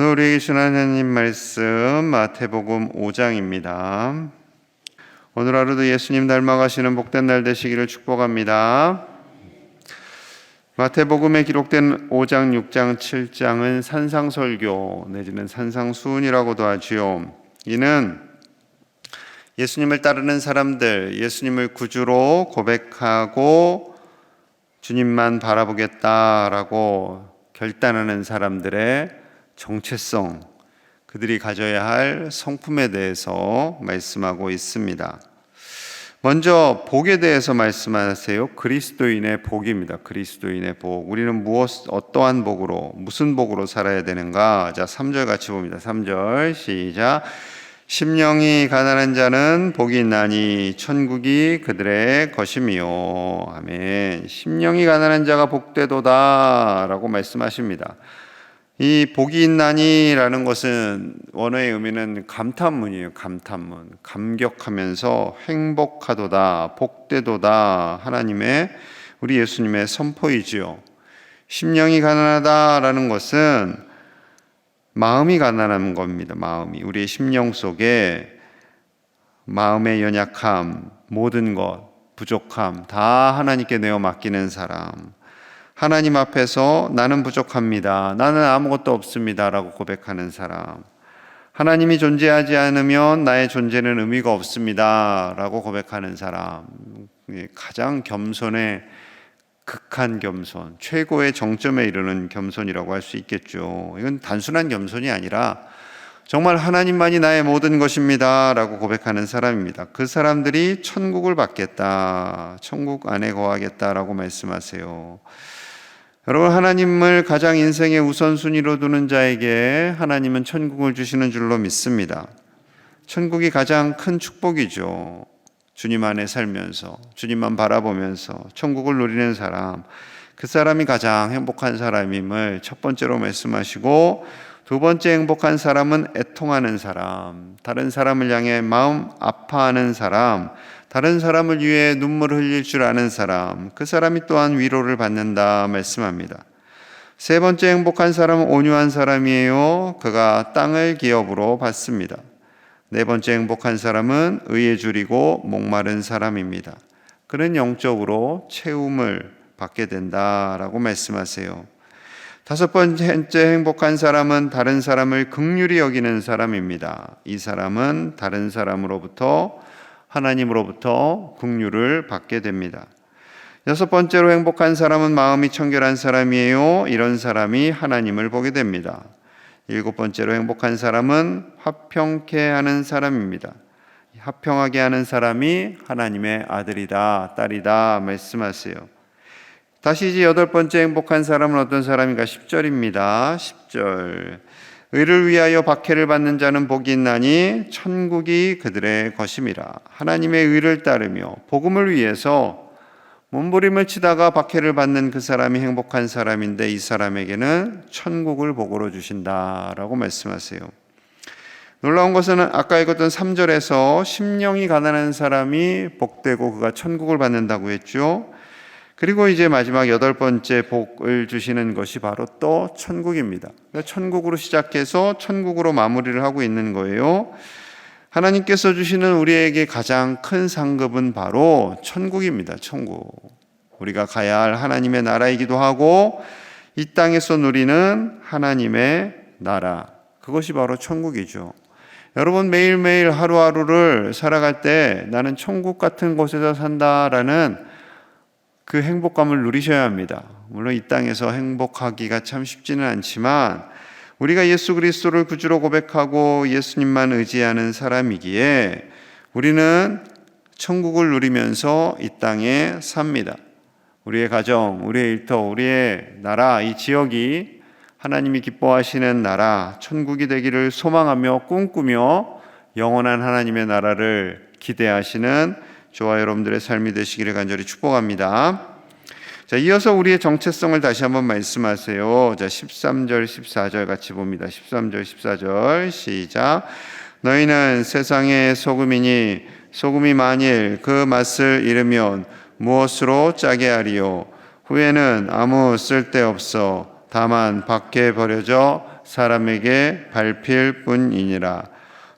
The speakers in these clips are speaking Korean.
오늘 우리에게 주신 하나님 말씀 마태복음 5장입니다. 오늘 하루도 예수님 닮아가시는 복된 날 되시기를 축복합니다. 마태복음에 기록된 5장, 6장, 7장은 산상설교 내지는 산상수훈이라고도 하지요. 이는 예수님을 따르는 사람들, 예수님을 구주로 고백하고 주님만 바라보겠다라고 결단하는 사람들의 정체성, 그들이 가져야 할 성품에 대해서 말씀하고 있습니다. 먼저 복에 대해서 말씀하세요. 그리스도인의 복입니다. 그리스도인의 복. 우리는 어떠한 복으로, 무슨 복으로 살아야 되는가? 자, 3절 같이 봅니다. 3절 시작. 심령이 가난한 자는 복이 있나니 천국이 그들의 것이미요. 아멘. 심령이 가난한 자가 복되도다 라고 말씀하십니다. 이 복이 있나니라는 것은 원어의 의미는 감탄문이에요. 감탄문. 감격하면서 행복하도다, 복되도다 하나님의, 우리 예수님의 선포이지요. 심령이 가난하다라는 것은 마음이 가난한 겁니다. 마음이, 우리의 심령 속에 마음의 연약함, 모든 것, 부족함 다 하나님께 내어 맡기는 사람, 하나님 앞에서 나는 부족합니다, 나는 아무것도 없습니다 라고 고백하는 사람, 하나님이 존재하지 않으면 나의 존재는 의미가 없습니다 라고 고백하는 사람, 가장 겸손의 극한 겸손, 최고의 정점에 이르는 겸손이라고 할 수 있겠죠. 이건 단순한 겸손이 아니라 정말 하나님만이 나의 모든 것입니다 라고 고백하는 사람입니다. 그 사람들이 천국을 받겠다, 천국 안에 거하겠다라고 말씀하세요. 여러분, 하나님을 가장 인생의 우선순위로 두는 자에게 하나님은 천국을 주시는 줄로 믿습니다. 천국이 가장 큰 축복이죠. 주님 안에 살면서, 주님만 바라보면서 천국을 누리는 사람, 그 사람이 가장 행복한 사람임을 첫 번째로 말씀하시고, 두 번째 행복한 사람은 애통하는 사람, 다른 사람을 향해 마음 아파하는 사람, 다른 사람을 위해 눈물을 흘릴 줄 아는 사람, 그 사람이 또한 위로를 받는다 말씀합니다. 세 번째 행복한 사람은 온유한 사람이에요. 그가 땅을 기업으로 받습니다. 네 번째 행복한 사람은 의에 줄이고 목마른 사람입니다. 그는 영적으로 채움을 받게 된다라고 말씀하세요. 다섯 번째 행복한 사람은 다른 사람을 긍휼히 여기는 사람입니다. 이 사람은 다른 사람으로부터, 하나님으로부터 긍휼을 받게 됩니다. 여섯 번째로 행복한 사람은 마음이 청결한 사람이에요. 이런 사람이 하나님을 보게 됩니다. 일곱 번째로 행복한 사람은 화평케 하는 사람입니다. 화평하게 하는 사람이 하나님의 아들이다, 딸이다 말씀하세요. 다시 이제 여덟 번째 행복한 사람은 어떤 사람인가? 10절입니다. 10절. 의를 위하여 박해를 받는 자는 복이 있나니 천국이 그들의 것임이라. 하나님의 의를 따르며 복음을 위해서 몸부림을 치다가 박해를 받는 그 사람이 행복한 사람인데, 이 사람에게는 천국을 복으로 주신다라고 말씀하세요. 놀라운 것은 아까 읽었던 3절에서 심령이 가난한 사람이 복되고 그가 천국을 받는다고 했죠. 그리고 이제 마지막 여덟 번째 복을 주시는 것이 바로 또 천국입니다. 천국으로 시작해서 천국으로 마무리를 하고 있는 거예요. 하나님께서 주시는 우리에게 가장 큰 상급은 바로 천국입니다. 천국. 우리가 가야 할 하나님의 나라이기도 하고, 이 땅에서 누리는 하나님의 나라, 그것이 바로 천국이죠. 여러분, 매일매일 하루하루를 살아갈 때 나는 천국 같은 곳에서 산다라는 그 행복감을 누리셔야 합니다. 물론 이 땅에서 행복하기가 참 쉽지는 않지만, 우리가 예수 그리스도를 구주로 고백하고 예수님만 의지하는 사람이기에 우리는 천국을 누리면서 이 땅에 삽니다. 우리의 가정, 우리의 일터, 우리의 나라, 이 지역이 하나님이 기뻐하시는 나라, 천국이 되기를 소망하며 꿈꾸며 영원한 하나님의 나라를 기대하시는 저와 여러분들의 삶이 되시기를 간절히 축복합니다. 자, 이어서 우리의 정체성을 다시 한번 말씀하세요. 자, 13절, 14절 같이 봅니다. 13절, 14절 시작. 너희는 세상의 소금이니 소금이 만일 그 맛을 잃으면 무엇으로 짜게 하리요? 후에는 아무 쓸데없어 다만 밖에 버려져 사람에게 밟힐 뿐이니라.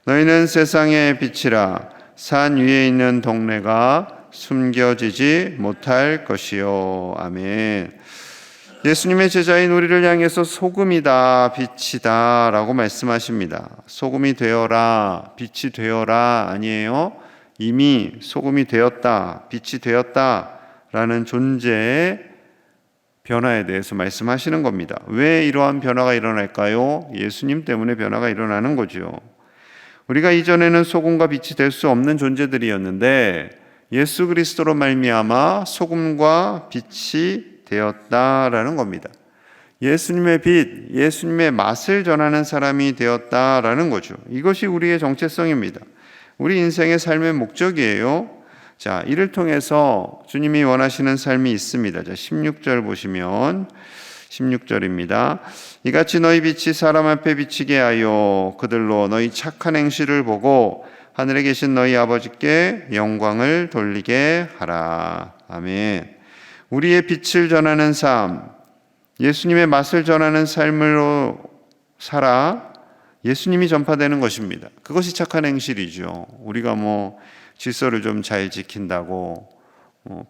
너희는 세상의 빛이라. 산 위에 있는 동네가 숨겨지지 못할 것이요. 아멘. 예수님의 제자인 우리를 향해서 소금이다, 빛이다 라고 말씀하십니다. 소금이 되어라, 빛이 되어라 아니에요. 이미 소금이 되었다, 빛이 되었다 라는 존재의 변화에 대해서 말씀하시는 겁니다. 왜 이러한 변화가 일어날까요? 예수님 때문에 변화가 일어나는 거죠. 우리가 이전에는 소금과 빛이 될 수 없는 존재들이었는데 예수 그리스도로 말미암아 소금과 빛이 되었다라는 겁니다. 예수님의 빛, 예수님의 맛을 전하는 사람이 되었다라는 거죠. 이것이 우리의 정체성입니다. 우리 인생의 삶의 목적이에요. 자, 이를 통해서 주님이 원하시는 삶이 있습니다. 자, 16절 보시면 16절입니다. 이같이 너희 빛이 사람 앞에 비치게 하여 그들로 너희 착한 행실을 보고 하늘에 계신 너희 아버지께 영광을 돌리게 하라. 아멘. 우리의 빛을 전하는 삶, 예수님의 맛을 전하는 삶으로 살아 예수님이 전파되는 것입니다. 그것이 착한 행실이죠. 우리가 질서를 좀 잘 지킨다고,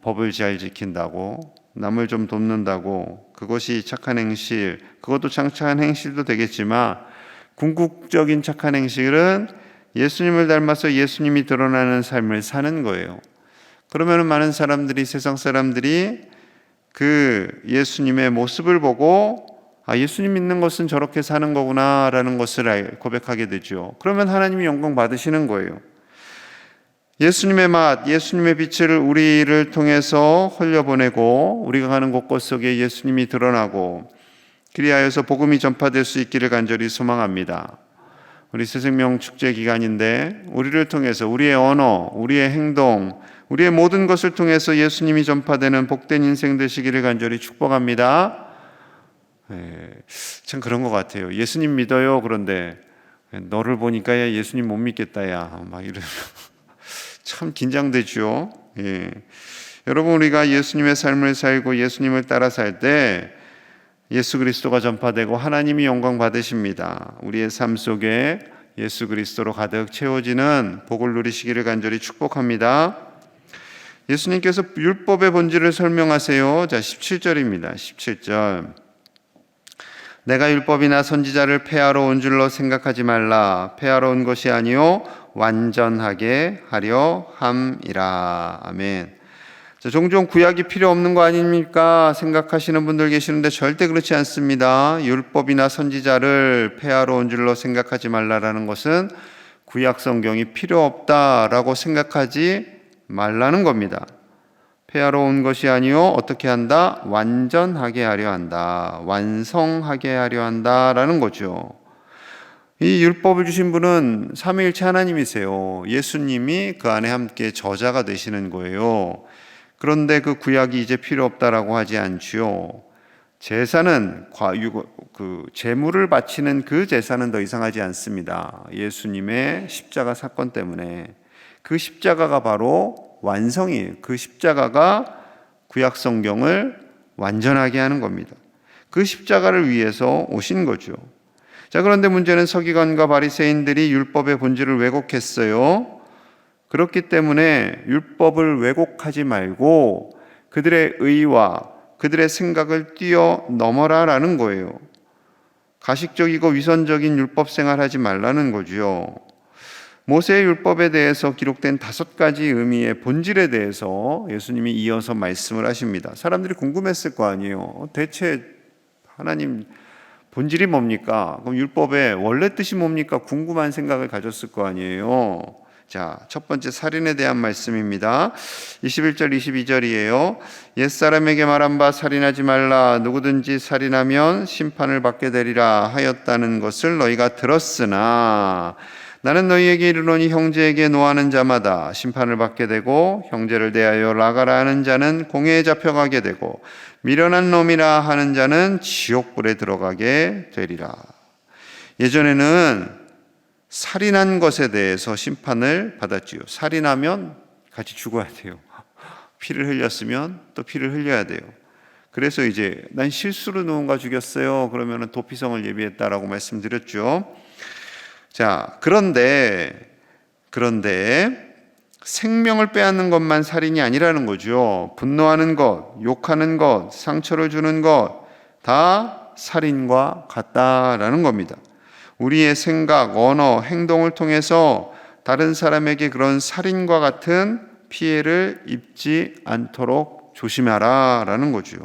법을 잘 지킨다고, 남을 좀 돕는다고, 그것이 착한 행실, 그것도 착한 행실도 되겠지만 궁극적인 착한 행실은 예수님을 닮아서 예수님이 드러나는 삶을 사는 거예요. 그러면 많은 사람들이, 세상 사람들이 그 예수님의 모습을 보고 예수님 믿는 것은 저렇게 사는 거구나 라는 것을 고백하게 되죠. 그러면 하나님이 영광 받으시는 거예요. 예수님의 맛, 예수님의 빛을 우리를 통해서 흘려보내고 우리가 가는 곳곳 속에 예수님이 드러나고 그리하여서 복음이 전파될 수 있기를 간절히 소망합니다. 우리 새생명 축제 기간인데 우리를 통해서 우리의 언어, 우리의 행동, 우리의 모든 것을 통해서 예수님이 전파되는 복된 인생 되시기를 간절히 축복합니다. 참 그런 것 같아요. 예수님 믿어요. 그런데 너를 보니까 야 예수님 못 믿겠다 야 막 이러면 참 긴장되죠. 여러분, 우리가 예수님의 삶을 살고 예수님을 따라 살 때 예수 그리스도가 전파되고 하나님이 영광 받으십니다. 우리의 삶 속에 예수 그리스도로 가득 채워지는 복을 누리시기를 간절히 축복합니다. 예수님께서 율법의 본질을 설명하세요. 자, 17절입니다. 17절. 내가 율법이나 선지자를 폐하러 온 줄로 생각하지 말라. 폐하러 온 것이 아니요 완전하게 하려 함이라. 아멘. 자, 종종 구약이 필요 없는 거 아닙니까? 생각하시는 분들 계시는데 절대 그렇지 않습니다. 율법이나 선지자를 폐하러 온 줄로 생각하지 말라라는 것은 구약 성경이 필요 없다라고 생각하지 말라는 겁니다. 폐하러 온 것이 아니요 어떻게 한다? 완전하게 하려 한다. 완성하게 하려 한다라는 거죠. 이 율법을 주신 분은 삼위일체 하나님이세요. 예수님이 그 안에 함께 저자가 되시는 거예요. 그런데 그 구약이 이제 필요 없다라고 하지 않지요. 제사는 제물을 바치는 그 제사는 더 이상 하지 않습니다. 예수님의 십자가 사건 때문에 그 십자가가 바로 완성이에요. 그 십자가가 구약 성경을 완전하게 하는 겁니다. 그 십자가를 위해서 오신 거죠. 자, 그런데 문제는 서기관과 바리새인들이 율법의 본질을 왜곡했어요. 그렇기 때문에 율법을 왜곡하지 말고 그들의 의와 그들의 생각을 뛰어넘어라라는 거예요. 가식적이고 위선적인 율법 생활하지 말라는 거죠. 모세의 율법에 대해서 기록된 5가지 의미의 본질에 대해서 예수님이 이어서 말씀을 하십니다. 사람들이 궁금했을 거 아니에요. 대체 하나님 본질이 뭡니까? 그럼 율법의 원래 뜻이 뭡니까? 궁금한 생각을 가졌을 거 아니에요. 자, 첫 번째 살인에 대한 말씀입니다. 21절 22절이에요. 옛사람에게 말한 바 살인하지 말라. 누구든지 살인하면 심판을 받게 되리라 하였다는 것을 너희가 들었으나 나는 너희에게 이르노니 형제에게 노하는 자마다 심판을 받게 되고 형제를 대하여 나가라 하는 자는 공회에 잡혀가게 되고 미련한 놈이라 하는 자는 지옥불에 들어가게 되리라. 예전에는 살인한 것에 대해서 심판을 받았지요. 살인하면 같이 죽어야 돼요. 피를 흘렸으면 또 피를 흘려야 돼요. 그래서 이제 난 실수로 누군가 죽였어요. 그러면은 도피성을 예비했다라고 말씀드렸죠. 자, 그런데 생명을 빼앗는 것만 살인이 아니라는 거죠. 분노하는 것, 욕하는 것, 상처를 주는 것 다 살인과 같다라는 겁니다. 우리의 생각, 언어, 행동을 통해서 다른 사람에게 그런 살인과 같은 피해를 입지 않도록 조심하라라는 거죠.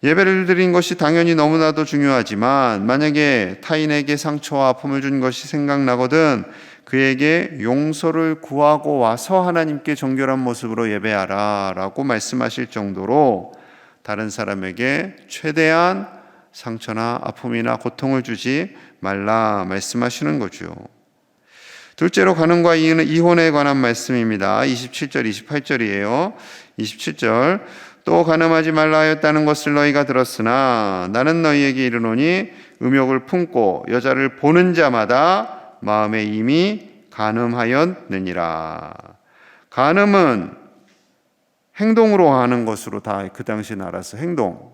예배를 드린 것이 당연히 너무나도 중요하지만 만약에 타인에게 상처와 아픔을 준 것이 생각나거든 그에게 용서를 구하고 와서 하나님께 정결한 모습으로 예배하라 라고 말씀하실 정도로 다른 사람에게 최대한 상처나 아픔이나 고통을 주지 말라 말씀하시는 거죠. 둘째로 간음과 이혼에 관한 말씀입니다. 27절, 28절이에요. 27절, 또 간음하지 말라 하였다는 것을 너희가 들었으나 나는 너희에게 이르노니 음욕을 품고 여자를 보는 자마다 마음에 이미 간음하였느니라. 간음은 행동으로 하는 것으로 다 그 당시에 알아서 행동.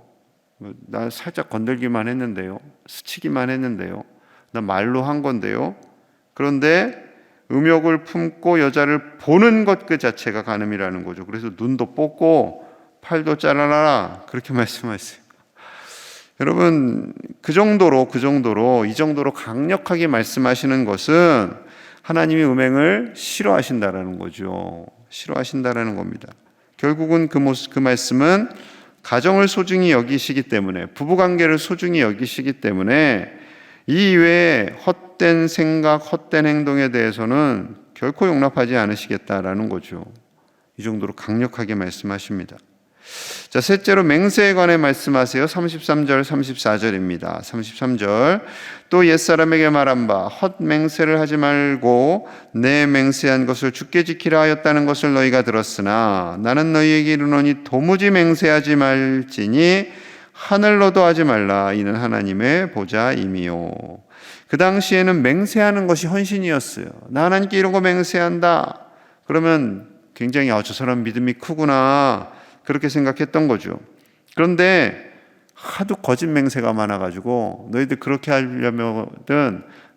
나 살짝 건들기만 했는데요. 스치기만 했는데요. 나 말로 한 건데요. 그런데 음욕을 품고 여자를 보는 것 그 자체가 간음이라는 거죠. 그래서 눈도 뽑고 팔도 잘라라 그렇게 말씀하세요. 여러분 이 정도로 강력하게 말씀하시는 것은 하나님이 음행을 싫어하신다라는 거죠. 싫어하신다라는 겁니다. 결국은 그 말씀은 가정을 소중히 여기시기 때문에, 부부관계를 소중히 여기시기 때문에 이 외에 헛된 생각, 헛된 행동에 대해서는 결코 용납하지 않으시겠다라는 거죠. 이 정도로 강력하게 말씀하십니다. 자, 셋째로 맹세에 관해 말씀하세요. 33절, 34절입니다. 33절, 또 옛사람에게 말한 바 헛맹세를 하지 말고 내 맹세한 것을 주께 지키라 하였다는 것을 너희가 들었으나 나는 너희에게 이르노니 도무지 맹세하지 말지니 하늘로도 하지 말라. 이는 하나님의 보좌임이요. 그 당시에는 맹세하는 것이 헌신이었어요. 나 하나님께 이런 거 맹세한다. 그러면 굉장히 저 사람 믿음이 크구나 그렇게 생각했던 거죠. 그런데 하도 거짓 맹세가 많아가지고 너희들 그렇게 하려면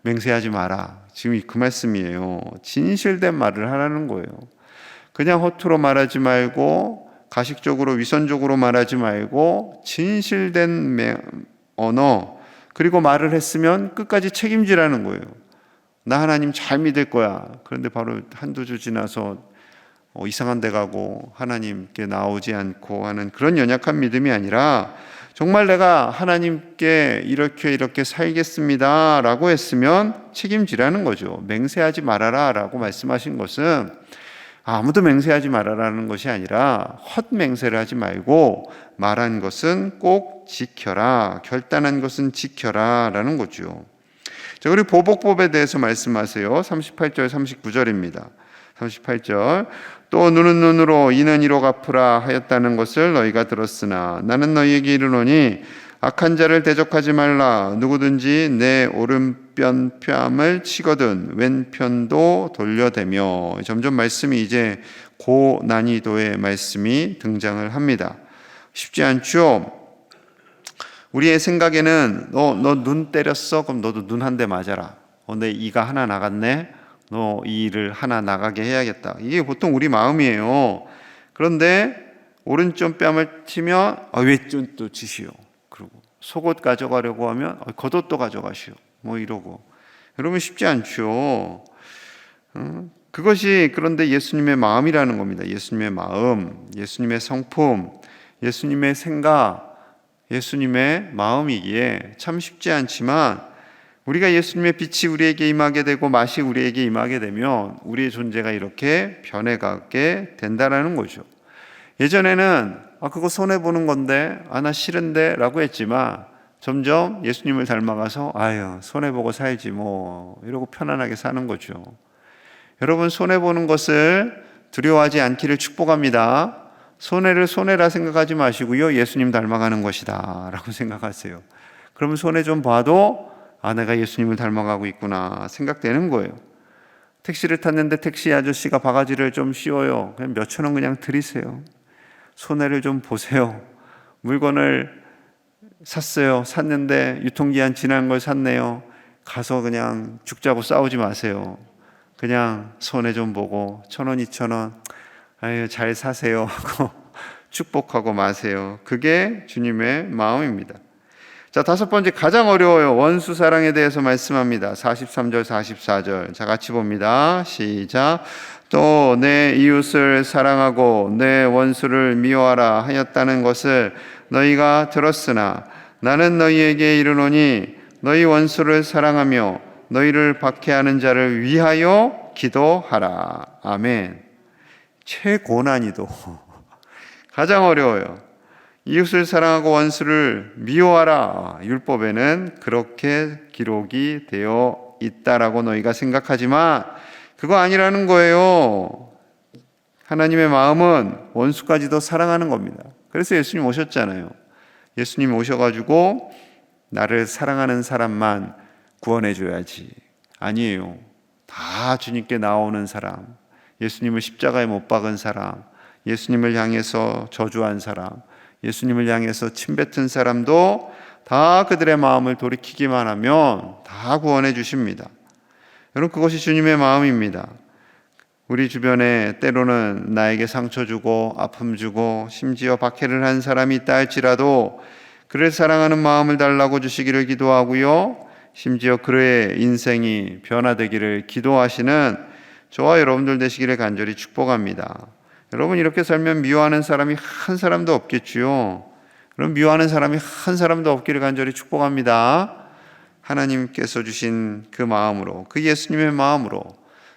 맹세하지 마라. 지금 그 말씀이에요. 진실된 말을 하라는 거예요. 그냥 허투루 말하지 말고 가식적으로 위선적으로 말하지 말고 진실된 언어 그리고 말을 했으면 끝까지 책임지라는 거예요. 나 하나님 잘 믿을 거야. 그런데 바로 한두 주 지나서 이상한 데 가고 하나님께 나오지 않고 하는 그런 연약한 믿음이 아니라 정말 내가 하나님께 이렇게 살겠습니다 라고 했으면 책임지라는 거죠. 맹세하지 말아라 라고 말씀하신 것은 아무도 맹세하지 말아라는 것이 아니라 헛맹세를 하지 말고 말한 것은 꼭 지켜라, 결단한 것은 지켜라 라는 거죠. 자, 그리고 보복법에 대해서 말씀하세요. 38절 39절입니다 38절, 또 눈은 눈으로 이는 이로 갚으라 하였다는 것을 너희가 들었으나 나는 너희에게 이르노니 악한 자를 대적하지 말라. 누구든지 내 오른편 뺨을 치거든 왼편도 돌려대며. 점점 말씀이 이제 고난이도의 말씀이 등장을 합니다. 쉽지 않죠? 우리의 생각에는 너 눈 때렸어? 그럼 너도 눈 한 대 맞아라. 내 이가 하나 나갔네? 너 이 일을 하나 나가게 해야겠다. 이게 보통 우리 마음이에요. 그런데 오른쪽 뺨을 치면 왼쪽 또 치시오. 그리고 속옷 가져가려고 하면 겉옷도 가져가시오. 이러고. 여러분 쉽지 않죠. 그것이 그런데 예수님의 마음이라는 겁니다. 예수님의 마음, 예수님의 성품, 예수님의 생각, 예수님의 마음이기에 참 쉽지 않지만 우리가 예수님의 빛이 우리에게 임하게 되고 맛이 우리에게 임하게 되면 우리의 존재가 이렇게 변해가게 된다는 거죠. 예전에는 그거 손해보는 건데 나 싫은데 라고 했지만 점점 예수님을 닮아가서 손해보고 살지 이러고 편안하게 사는 거죠. 여러분 손해보는 것을 두려워하지 않기를 축복합니다. 손해를 손해라 생각하지 마시고요, 예수님 닮아가는 것이다 라고 생각하세요. 그러면 손해 좀 봐도 내가 예수님을 닮아가고 있구나 생각되는 거예요. 택시를 탔는데 택시 아저씨가 바가지를 좀 씌워요. 그냥 몇천 원 그냥 드리세요. 손해를 좀 보세요. 물건을 샀는데 유통기한 지난 걸 샀네요. 가서 그냥 죽자고 싸우지 마세요. 그냥 손해 좀 보고 1,000원, 2,000원 아유 잘 사세요 하고 축복하고 마세요. 그게 주님의 마음입니다. 자, 5번째, 가장 어려워요. 원수 사랑에 대해서 말씀합니다. 43절 44절 자, 같이 봅니다. 시작. 또 내 이웃을 사랑하고 내 원수를 미워하라 하였다는 것을 너희가 들었으나 나는 너희에게 이르노니 너희 원수를 사랑하며 너희를 박해하는 자를 위하여 기도하라. 아멘. 최고난이도 가장 어려워요. 이웃을 사랑하고 원수를 미워하라. 율법에는 그렇게 기록이 되어 있다라고 너희가 생각하지만 그거 아니라는 거예요. 하나님의 마음은 원수까지도 사랑하는 겁니다. 그래서 예수님 오셨잖아요. 예수님 오셔가지고 나를 사랑하는 사람만 구원해줘야지. 아니에요. 다 주님께 나오는 사람, 예수님을 십자가에 못 박은 사람, 예수님을 향해서 저주한 사람, 예수님을 향해서 침뱉은 사람도 다 그들의 마음을 돌이키기만 하면 다 구원해 주십니다. 여러분, 그것이 주님의 마음입니다. 우리 주변에 때로는 나에게 상처 주고 아픔 주고 심지어 박해를 한 사람이 있다 할지라도 그를 사랑하는 마음을 달라고 주시기를 기도하고요, 심지어 그의 인생이 변화되기를 기도하시는 저와 여러분들 되시기를 간절히 축복합니다. 여러분, 이렇게 살면 미워하는 사람이 한 사람도 없겠지요. 그럼 미워하는 사람이 한 사람도 없기를 간절히 축복합니다. 하나님께서 주신 그 마음으로, 그 예수님의 마음으로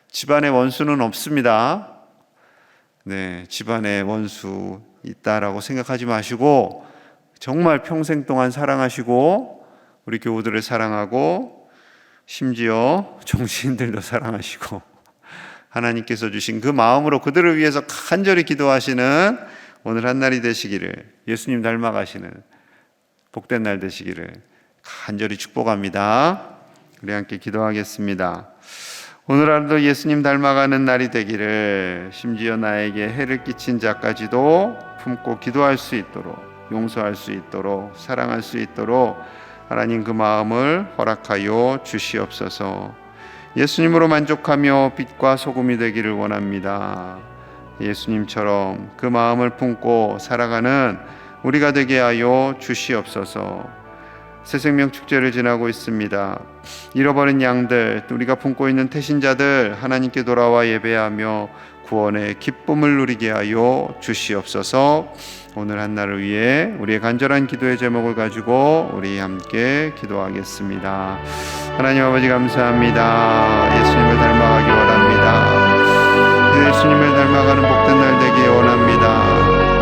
집안에 원수는 없습니다. 네, 집안에 원수 있다라고 생각하지 마시고 정말 평생 동안 사랑하시고 우리 교우들을 사랑하고 심지어 종신들도 사랑하시고 하나님께서 주신 그 마음으로 그들을 위해서 간절히 기도하시는 오늘 한 날이 되시기를, 예수님 닮아가시는 복된 날 되시기를 간절히 축복합니다. 우리 함께 기도하겠습니다. 오늘 하루도 예수님 닮아가는 날이 되기를, 심지어 나에게 해를 끼친 자까지도 품고 기도할 수 있도록, 용서할 수 있도록, 사랑할 수 있도록 하나님 그 마음을 허락하여 주시옵소서. 예수님으로 만족하며 빛과 소금이 되기를 원합니다. 예수님처럼 그 마음을 품고 살아가는 우리가 되게 하여 주시옵소서. 새생명 축제를 지나고 있습니다. 잃어버린 양들, 우리가 품고 있는 태신자들 하나님께 돌아와 예배하며 구원의 기쁨을 누리게 하여 주시옵소서. 오늘 한날을 위해 우리의 간절한 기도의 제목을 가지고 우리 함께 기도하겠습니다. 하나님 아버지, 감사합니다. 예수님을 닮아가기 원합니다. 예수님을 닮아가는 복된 날 되기 원합니다.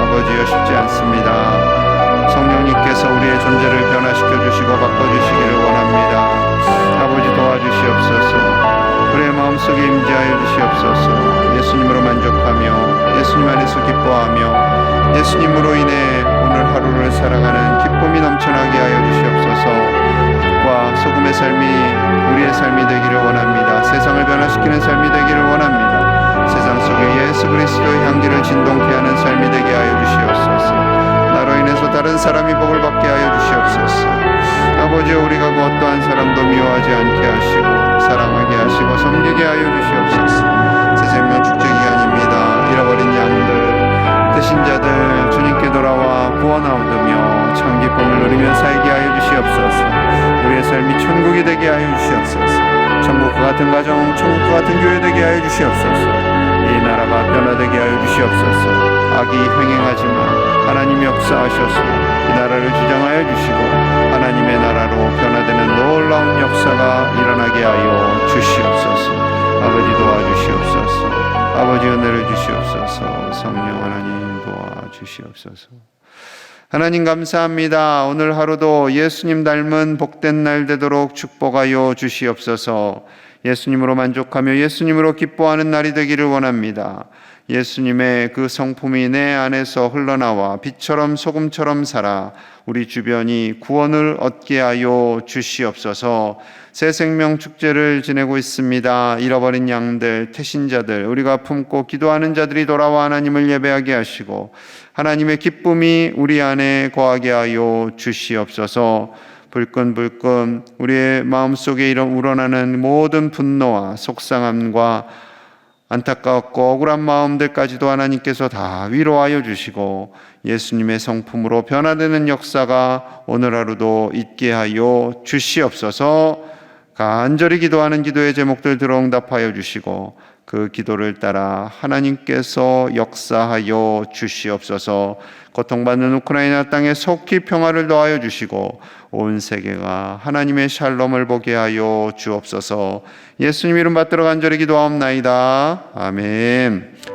아버지여, 쉽지 않습니다. 성령님께서 우리의 존재를 변화시켜 주시고 바꿔주시기를 원합니다. 아버지, 도와주시옵소서. 우리의 마음속에 임재하여 주시옵소서. 예수님으로 만족하며 예수님 안에서 기뻐하며 예수님으로 인해 오늘 하루를 살아가는 기쁨이 넘쳐나게 하여 주시옵소서. 빛과 소금의 삶이 우리의 삶이 되기를 원합니다. 세상을 변화시키는 삶이 되기를 원합니다. 세상 속에 예수 그리스도의 향기를 진동케 하는 삶이 되게 하여 주시옵소서. 나로 인해서 다른 사람이 복을 받게 하여 주시옵소서. 아버지, 우리가 그 어떠한 사람도 미워하지 않게 하시고 사랑하게 하시고 섬기게 하여 주시옵소서. 새생명 축제 기간입니다. 잃어버린 양들, 대신자들 주님께 돌아와 구원 얻으며 참 기쁨을 누리며 살게 하여 주시옵소서. 우리의 삶이 천국이 되게 하여 주시옵소서. 천국과 같은 가정, 천국과 같은 교회 되게 하여 주시옵소서. 이 나라가 변화되게 하여 주시옵소서. 악이 횡행하지만 하나님이 역사하셔서 이 나라를 주장하여 주시고 하나님의 나라로 변화되는 놀라운 역사가 일어나게 하여 주시옵소서. 아버지, 도와주시옵소서. 아버지, 은혜를 주시옵소서. 성령 하나님 도와주시옵소서. 하나님 감사합니다. 오늘 하루도 예수님 닮은 복된 날 되도록 축복하여 주시옵소서. 예수님으로 만족하며 예수님으로 기뻐하는 날이 되기를 원합니다. 예수님의 그 성품이 내 안에서 흘러나와 빛처럼 소금처럼 살아 우리 주변이 구원을 얻게 하여 주시옵소서. 새 생명 축제를 지내고 있습니다. 잃어버린 양들, 태신자들, 우리가 품고 기도하는 자들이 돌아와 하나님을 예배하게 하시고 하나님의 기쁨이 우리 안에 거하게 하여 주시옵소서. 불끈불끈 우리의 마음속에 우러나는 모든 분노와 속상함과 안타깝고 억울한 마음들까지도 하나님께서 다 위로하여 주시고 예수님의 성품으로 변화되는 역사가 오늘 하루도 있게 하여 주시옵소서. 간절히 기도하는 기도의 제목들 들어 응답하여 주시고 그 기도를 따라 하나님께서 역사하여 주시옵소서. 고통받는 우크라이나 땅에 속히 평화를 더하여 주시고 온 세계가 하나님의 샬롬을 보게 하여 주옵소서. 예수님 이름 받들어 간절히 기도하옵나이다. 아멘.